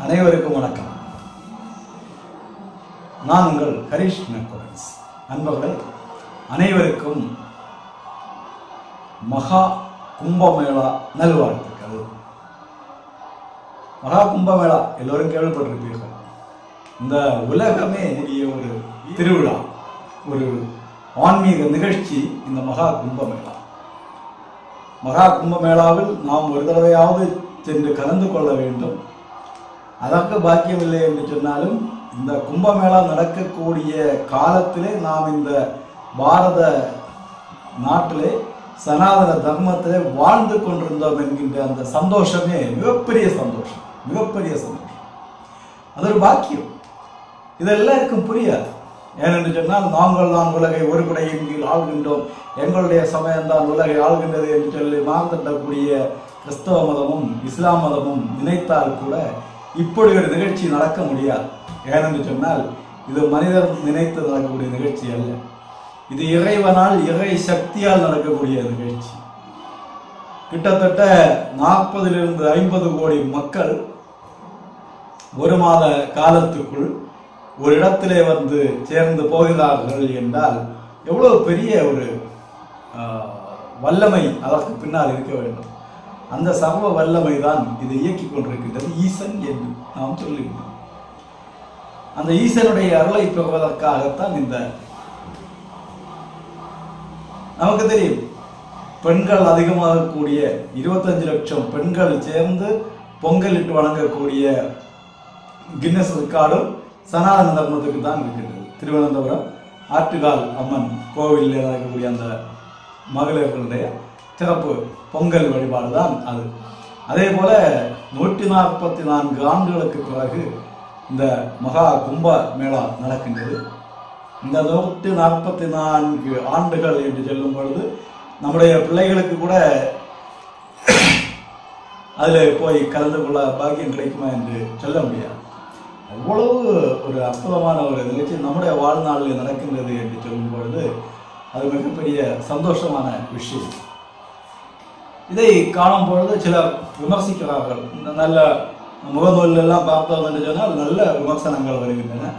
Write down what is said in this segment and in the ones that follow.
அனைவருக்கும் வணக்கம். நான் உங்கள் ஹரிஷ் நக்கோரன்ஸ். நண்பர்களே, அனைவருக்கும் மகா கும்பமேளா நல்வாழ்த்துக்கள். மகா கும்பமேளா எல்லோரும் கேள்விப்பட்டிருப்பீர்கள். இந்த உலகமே ஒரு திருவிழா, ஒரு ஆன்மீக நிகழ்ச்சி இந்த மகா கும்பமேளா. மகா கும்பமேளாவில் நாம் ஒரு தடவையாவது சென்று கலந்து கொள்ள வேண்டும். அதற்கு பாக்கியமில்லை என்று சொன்னாலும் இந்த கும்பமேளா நடக்கக்கூடிய காலத்திலே நாம் இந்த பாரத நாட்டிலே சனாதன தர்மத்திலே வாழ்ந்து கொண்டிருந்தோம் என்கின்ற அந்த சந்தோஷமே மிகப்பெரிய சந்தோஷம், மிகப்பெரிய சந்தோஷம். அது ஒரு பாக்கியம். இது எல்லாருக்கும் புரியாது. ஏனென்று சொன்னால் நாங்கள் தான் உலகை ஒரு குடையின் கீழ் ஆள்கின்றோம், எங்களுடைய சமயம்தான் உலகை ஆள்கின்றது என்று சொல்லி மார்த்தட்டக்கூடிய கிறிஸ்தவ மதமும் இஸ்லாம் மதமும் நினைத்தால் கூட இப்படி ஒரு நிகழ்ச்சி நடக்க முடியாது. ஏனென்று சொன்னால் இது மனிதர் நினைத்து நடக்கக்கூடிய நிகழ்ச்சி அல்ல. இது இறைவனால், இறை சக்தியால் நடக்கக்கூடிய நிகழ்ச்சி. கிட்டத்தட்ட 40-50 கோடி மக்கள் ஒரு மாத காலத்துக்குள் ஒரு இடத்திலே வந்து சேர்ந்து போகிறார்கள் என்றால் எவ்வளவு பெரிய ஒரு வல்லமை அதற்கு பின்னால் இருக்க வேண்டும். அந்த சர்வ வல்லமை தான் இதை இயக்கி கொண்டிருக்கின்றது, ஈசன் என்று நாம் சொல்லுகிறோம். அந்த ஈசனுடைய அருளை பெறுவதற்காகத்தான் இந்த நமக்கு தெரியும், பெண்கள் அதிகமாக கூடிய 25 லட்சம் பெண்கள் சேர்ந்து பொங்கலிட்டு வணங்கக்கூடிய கின்னஸ் ரெக்கார்டும் சனாதன தர்மத்துக்கு தான் இருக்கின்றது. திருவனந்தபுரம் ஆற்றுகால் அம்மன் கோவிலில் நடக்கக்கூடிய அந்த மகளிர்களுடைய சிறப்பு பொங்கல் வழிபாடு தான் அது. அதே போல 144 ஆண்டுகளுக்கு பிறகு இந்த மகா கும்ப மேளா நடக்கின்றது. இந்த 144 ஆண்டுகள் என்று சொல்லும் பொழுது நம்முடைய பிள்ளைகளுக்கு கூட அதில் போய் கலந்து கொள்ள பாக்கியம் கிடைக்குமா என்று சொல்ல முடியாது. அவ்வளவு ஒரு அற்புதமான ஒரு நிகழ்ச்சி நம்முடைய வாழ்நாளில் நடக்கின்றது என்று சொல்லும் பொழுது அது மிகப்பெரிய சந்தோஷமான விஷயம். இதை காணும் பொழுது சிலர் விமர்சிக்கிறார்கள். இந்த நல்ல முகநூலெல்லாம் பார்த்தோம் என்று சொன்னால் நல்ல விமர்சனங்கள் வருகின்றன.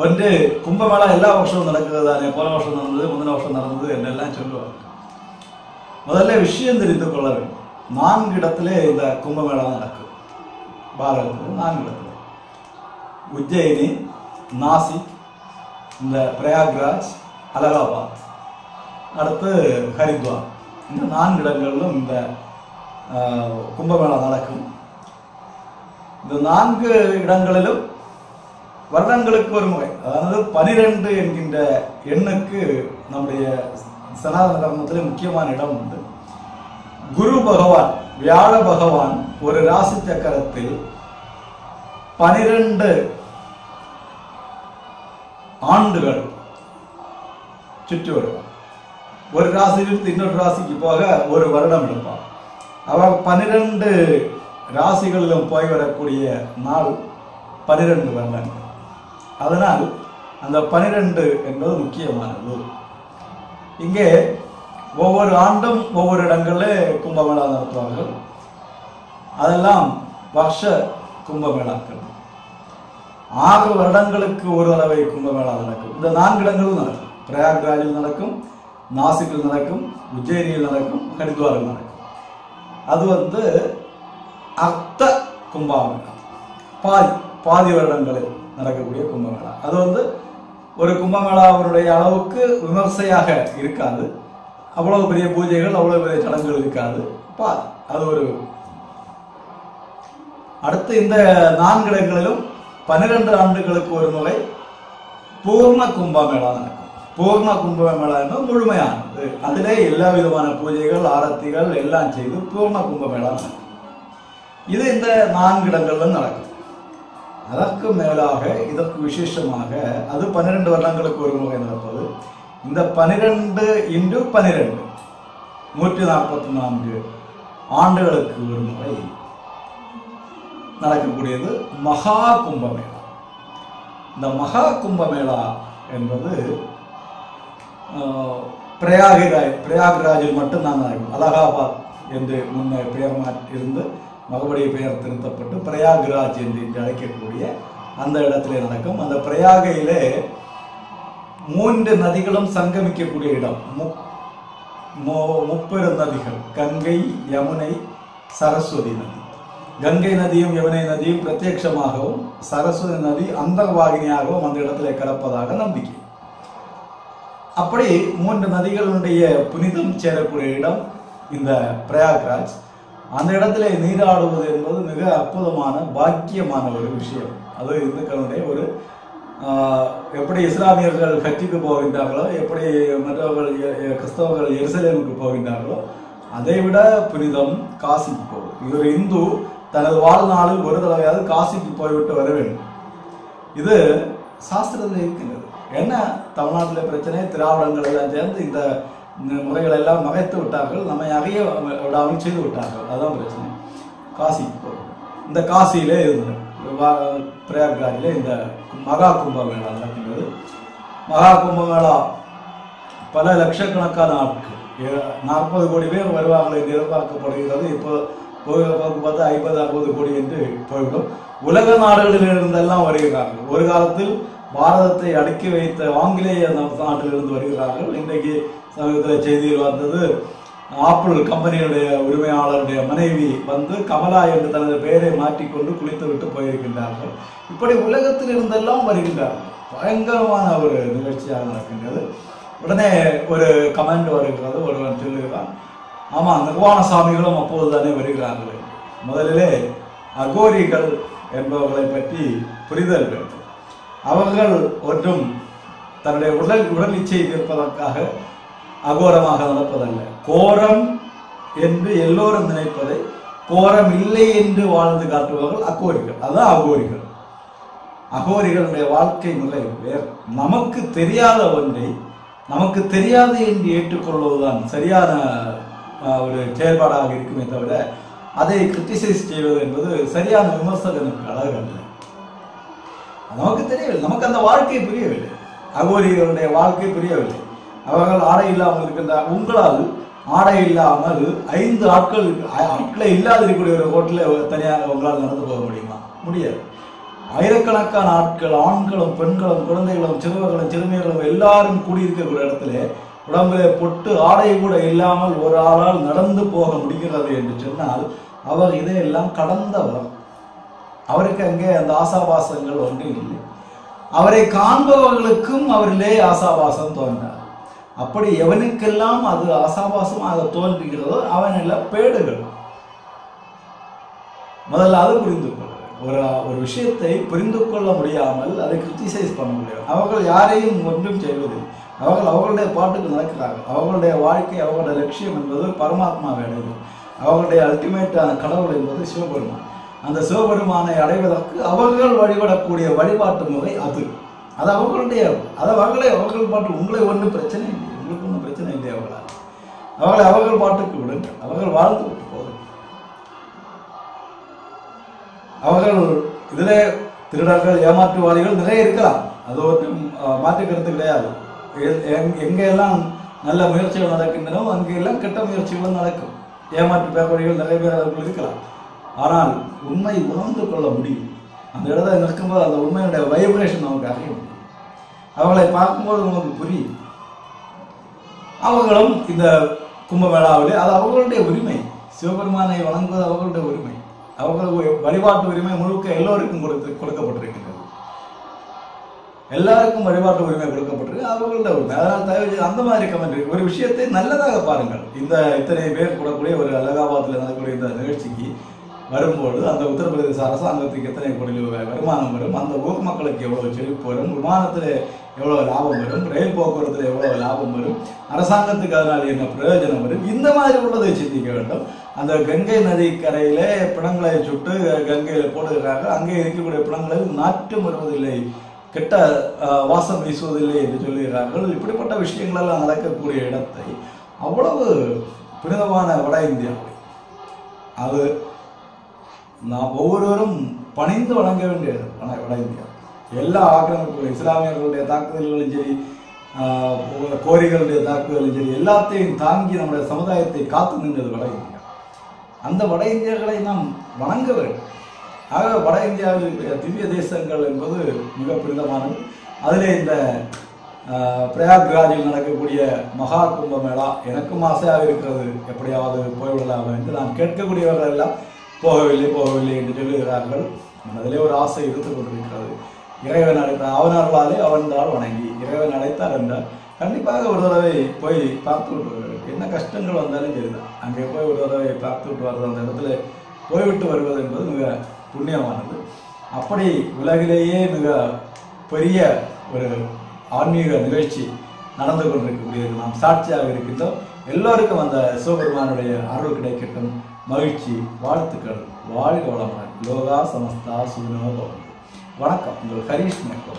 வந்து கும்பமேளா எல்லா வருஷமும் நடக்கிறது தானே, போன வருஷம் நடந்தது, முந்தின வருஷம் நடந்தது என்றெல்லாம் சொல்லுவார்கள். முதல்ல விஷயம் தெரிந்து கொள்ள வேண்டும். 4 இடத்திலே இந்த கும்பமேளா நடக்கும். பாரதத்தில் 4 இடத்துல: உஜ்ஜயினி, நாசிக், இந்த பிரயாக்ராஜ், அலகாபாத், அடுத்து ஹரித்வார். இந்த 4 இடங்களிலும் இந்த கும்பமேளா நடக்கும். இந்த 4 இடங்களிலும் வருடங்களுக்கு ஒரு முறை, அதாவது 12 என்கின்ற எண்ணுக்கு நம்முடைய சனாதன தர்மத்தில் முக்கியமான இடம் உண்டு. குரு பகவான், வியாழ பகவான் ஒரு ராசி சக்கரத்தில் 12 ஆண்டுகள் சுற்றி வருவார். ஒரு ராசியிலிருந்து இன்னொரு ராசிக்கு போக ஒரு வருடம் எடுப்பார். அவர் 12 ராசிகளிலும் போய் வரக்கூடிய நாள் 12 வருடங்கள். அதனால் அந்த 12 என்பது முக்கியமானது. இங்கே ஒவ்வொரு ஆண்டும் ஒவ்வொரு இடங்களில் கும்பமேளா நடத்துவார்கள். அதெல்லாம் வருஷ கும்பமேளாக்கள். 6 வருடங்களுக்கு ஒரு தடவை கும்பமேளா நடக்கும். இந்த 4 இடங்களும் நடக்கும். பிரயாக்ராஜில் நடக்கும், நாசிக்கில் நடக்கும், உஜ்ஜயினியில் நடக்கும், ஹரித்வாரில் நடக்கும். அது வந்து அர்த்த கும்பமேளா, பாதி வருடங்களில் நடக்கக்கூடிய கும்பமேளா. அது வந்து ஒரு கும்பமேளாவுடைய அளவுக்கு விமர்சையாக இருக்காது. அவ்வளவு பெரிய பூஜைகள், அவ்வளவு பெரிய சடங்குகள் இருக்காது. அது ஒரு அடுத்து இந்த 4 இடங்களிலும் 12 ஆண்டுகளுக்கு ஒரு முறை பூர்ண கும்பமேளா நடக்கும். பூர்ண கும்பமேளா என்பது முழுமையானது. அதிலே எல்லா விதமான பூஜைகள், ஆரத்திகள் எல்லாம் செய்து பூர்ண கும்பமேளா நடக்கும். இது இந்த 4 இடங்களிலும் நடக்கும். அதற்கு மேலாக இதற்கு விசேஷமாக அது 12 வருடங்களுக்கு ஒரு முறை நடப்பது. இந்த 12 × 12 144 ஆண்டுகளுக்கு ஒரு முறை நடக்கக்கூடியது மகா கும்பமேளா. இந்த மகா கும்பமேளா என்பது பிரயாக்ராஜில் மட்டும்தான் நடக்கும். அலகாபாத் என்று முன்னே பெயர் இருந்து மறுபடியும் பெயர் திருத்தப்பட்டு பிரயாக்ராஜ் என்று அழைக்கக்கூடிய அந்த இடத்திலே நடக்கும். அந்த பிரயாகையிலே 3 நதிகளும் சங்கமிக்கக்கூடிய இடம். முப்பெரும் நதிகள் கங்கை, யமுனை, சரஸ்வதி நதி. கங்கை நதியும் யமுனை நதியும் பிரத்யட்சமாகவும் சரஸ்வதி நதி அந்தர்வாகினியாகவும் அந்த இடத்திலே கலப்பதாக நம்பிக்கை. அப்படி 3 நதிகளுடைய புனிதம் சேரக்கூடிய இடம் இந்த பிரயாக்ராஜ். அந்த இடத்துல நீராடுவது என்பது மிக அற்புதமான பாக்கியமான ஒரு விஷயம். அது இந்துக்களுடைய ஒரு எப்படி இஸ்லாமியர்கள் ஹஜ்ஜுக்கு போகின்றார்களோ, எப்படி மற்றவர்கள் கிறிஸ்தவர்கள் எருசலேமுக்கு போகின்றார்களோ, அதை விட புனிதம் காசிக்கு போகும். ஒரு இந்து தனது வாழ்நாளில் ஒரு தடவையாவது காசிக்கு போய்விட்டு வர வேண்டும். இது சாஸ்திரத்தில் இருக்கின்றது. என்ன தமிழ்நாட்டில் பிரச்சனை, திராவிடங்கள் எல்லாம் சேர்ந்து இந்த முறைகள் எல்லாம் நகைத்து விட்டார்கள், நம்மை அறிய விடாமல் செய்து விட்டார்கள். அதுதான் பிரச்சனை. காசிக்கு போகும். இந்த காசியிலே இருந்தது பிரயாக்ராஜிலே இந்த மகா கும்பமேளா நடக்கின்றது. மகா கும்பமேளா பல லட்சக்கணக்கான ஆட்கள், 40 கோடி பேர் வருவார்கள் என்று எதிர்பார்க்கப்படுகிறது. இப்போ பார்த்தா 50-60 கோடி என்று போய்விடும். உலக நாடுகளில் இருந்தெல்லாம் வருகிறார்கள். ஒரு காலத்தில் பாரதத்தை அடக்கி வைத்த ஆங்கிலேய நாட்டிலிருந்து வருகிறார்கள். இன்றைக்கு சமீபத்தில் செய்தியில் வந்தது, ஆப்பிள் கம்பெனியுடைய உரிமையாளருடைய மனைவி வந்து கமலா என்று தனது பெயரை மாற்றிக்கொண்டு குளித்து விட்டு போயிருக்கின்றார்கள். இப்படி உலகத்தில் இருந்தெல்லாம் வருகின்றார்கள். பயங்கரமான ஒரு நிகழ்ச்சியாக நடக்கின்றது. உடனே ஒரு கமெண்ட் வருகிறது. ஒருவன் சொல்லுகிறான், ஆமாம் நிர்வாண சாமிகளும் அப்போது தானே வருகிறார்கள். முதலிலே அகோரிகள் என்பவர்களை பற்றி புரிதல் வேண்டும். அவர்கள் ஒன்றும் தன்னுடைய உடல் இச்சையை தீர்ப்பதற்காக அகோரமாக நடப்பதல்ல. கோரம் என்று எல்லோரும் நினைப்பதை கோரம் இல்லை என்று வாழ்ந்து காட்டுபவர்கள் அகோரிகள். அதுதான் அகோரிகள். அகோரிகளுடைய வாழ்க்கை முறை வேறு. நமக்கு தெரியாத ஒன்றை நமக்கு தெரியாது என்று ஏற்றுக்கொள்வதுதான் சரியான ஒரு செயல்பாடாக இருக்குமே தவிர அதை கிரிட்டிசைஸ் செய்வது என்பது சரியான விமர்சகனுக்கு அழகு அல்ல. நமக்கு தெரியவில்லை, நமக்கு அந்த வாழ்க்கை புரியவில்லை. அகோரிகளுடைய வாழ்க்கை புரியவில்லை. அவர்கள் ஆடை இல்லாமல் இருக்கின்றார். உங்களால் ஆடை இல்லாமல் 5 ஆட்களை இல்லாத இருக்கக்கூடிய ஒரு ஹோட்டலில் தனியாக உங்களால் நடந்து போக முடியுமா? முடியாது. ஆயிரக்கணக்கான ஆட்கள், ஆண்களும் பெண்களும் குழந்தைகளும் சிறுவர்களும் சிறுமிகளும் எல்லாரும் கூடியிருக்கக்கூடிய இடத்துல உடம்பிலே பொட்டு ஆடை கூட இல்லாமல் ஒரு ஆளால் நடந்து போக முடிகிறது என்று சொன்னால் அவர் இதையெல்லாம் கடந்தவர். அவருக்கு அங்கே அந்த ஆசாபாசங்கள் ஒன்றும் இல்லை. அவரை காண்பவர்களுக்கும் அவரிலே ஆசாபாசம் தோன்றார். அப்படி எவனுக்கெல்லாம் அது ஆசாபாசமாக தோன்றுகிறதோ அவன் எல்லாம் பேடுகள். முதல்ல அது புரிந்து கொள்ள. ஒரு விஷயத்தை புரிந்து கொள்ள முடியாமல் அதை கிரிட்டிசைஸ் பண்ண முடியாது. அவர்கள் யாரையும் ஒன்றும் செய்வதில்லை. அவர்கள் அவர்களுடைய பாட்டுக்கு நடக்கிறார்கள். அவர்களுடைய வாழ்க்கை, அவர்களுடைய லட்சியம் என்பது பரமாத்மாவை அடைவது. அவர்களுடைய அல்டிமேட்டான கடவுள் என்பது சிவபெருமான். அந்த சிவபெருமானை அடைவதற்கு அவர்கள் வழிபடக்கூடிய வழிபாட்டு முறை அது அவர்களுடைய அவர்கள் பாட்டு. உங்களை ஒன்றும் பிரச்சனை இல்லை, உங்களுக்கு ஒன்றும் பிரச்சனை இல்லை. அவர்கள் பாட்டுக்கு விடுங்கள். அவர்கள் வாழ்ந்து விட்டு போதும். அவர்கள் இதிலே திருடர்கள், ஏமாற்றுவாதிகள் நிறைய இருக்கலாம். அது ஒன்றும் மாற்று கருத்து கிடையாது. எங்கெல்லாம் நல்ல முயற்சிகள் நடக்கின்றனோ அங்கெல்லாம் கெட்ட முயற்சிகளும் நடக்கும். ஏமாற்று பேப்பர்கள் நிறைய பேர் அவர்கள் இருக்கலாம். ஆனால் உண்மை உணர்ந்து கொள்ள முடியும். அந்த இடத்துல நிற்கும்போது அந்த உண்மையுடைய வைப்ரேஷன் நமக்கு அறிய முடியும். அவர்களை பார்க்கும்போது நமக்கு புரியும். அவர்களும் இந்த கும்பமேளாவிலே அது அவர்களுடைய உரிமை. சிவபெருமானை வணங்குவது அவர்களுடைய உரிமை. அவர்கள் வழிபாட்டு உரிமை முழுக்க எல்லோருக்கும் கொடுக்கப்பட்டிருக்கின்றது. எல்லாருக்கும் வழிபாட்டு உரிமை கொடுக்கப்பட்டிருக்கு. அவர்களோட உரிமை. அதனால் தயவு செய்து அந்த மாதிரி கமெண்ட் ஒரு விஷயத்தை நல்லதாக பாருங்கள். இத்தனை பேர் கூடக்கூடிய ஒரு அலகாபாத்தில் நடக்கக்கூடிய இந்த நிகழ்ச்சிக்கு வரும்போது அந்த உத்தரப்பிரதேச அரசாங்கத்துக்கு எத்தனை கோடி வருமானம் வரும், அந்த ஊர் மக்களுக்கு எவ்வளவு செழிப்பு வரும், விமானத்தில் எவ்வளவு லாபம் வரும், ரயில் போக்குவரத்தில் எவ்வளவு லாபம் வரும், அரசாங்கத்துக்கு அதனால் என்ன பிரயோஜனம் வரும், இந்த மாதிரி உள்ளதை சிந்திக்க வேண்டும். அந்த கங்கை நதி கரையிலே பிணங்களை சுட்டு கங்கையில் போடுகிறார்கள். அங்கே இருக்கக்கூடிய பிணங்களில் நாற்றம் வருவதில்லை, கெட்ட வாசம் வீசுவதில்லை என்று சொல்லுகிறார்கள். இப்படிப்பட்ட விஷயங்கள் எல்லாம் நடக்கக்கூடிய இடத்தை அவ்வளவு புனிதமான வட இந்தியாவை அது நாம் ஒவ்வொருவரும் பணிந்து வழங்க வேண்டியது. வட இந்தியா எல்லா ஆக்கிரமிப்புகளும், இஸ்லாமியர்களுடைய தாக்குதல்களும் சரி, கோரிகளுடைய தாக்குதலும் சரி, எல்லாத்தையும் தாங்கி நம்முடைய சமுதாயத்தை காத்து நின்றது வட இந்தியா. அந்த வட இந்தியர்களை நாம் வணங்க வேண்டும். ஆக வட இந்தியாவில் திவ்ய தேசங்கள் என்பது மிக புனிதமானது. அதிலே இந்த பிரயாக்ராஜில் நடக்கக்கூடிய மகா கும்பமேளா எனக்கும் ஆசையாக இருக்கிறது, எப்படியாவது போய்விடலாம் என்று நான் கேட்கக்கூடியவர்கள் எல்லாம் போகவில்லை என்று சொல்லுகிறார்கள். அதிலே ஒரு ஆசை இருந்து கொண்டிருக்கிறது. இறைவன் அழைத்தார், அவனர்களாலே அவன்தால் வணங்கி இறைவன் அழைத்தார் என்றால் கண்டிப்பாக ஒரு தடவை போய் பார்த்து விட்டு வருவது, என்ன கஷ்டங்கள் வந்தாலும் சரிதான், அங்கே போய் ஒரு தடவை பார்த்து விட்டு வருவது, அந்த இடத்துல போய்விட்டு வருவது என்பது மிக புண்ணியமானது. அப்படி உலகிலேயே மிக பெரிய ஒரு ஆன்மீக நிகழ்ச்சி நடந்து கொண்டிருக்கக்கூடியது நாம் சாட்சியாக இருக்கின்றோம். எல்லோருக்கும் அந்த சிவபெருமானுடைய அருள் கிடைக்கட்டும். மகிழ்ச்சி, வாழ்த்துக்கள், வாழ்க வளமுடன். லோகா சமஸ்தா சுகினோ பவந்து. வணக்கம், உங்கள் ஹரீஷ் மேக்கோ.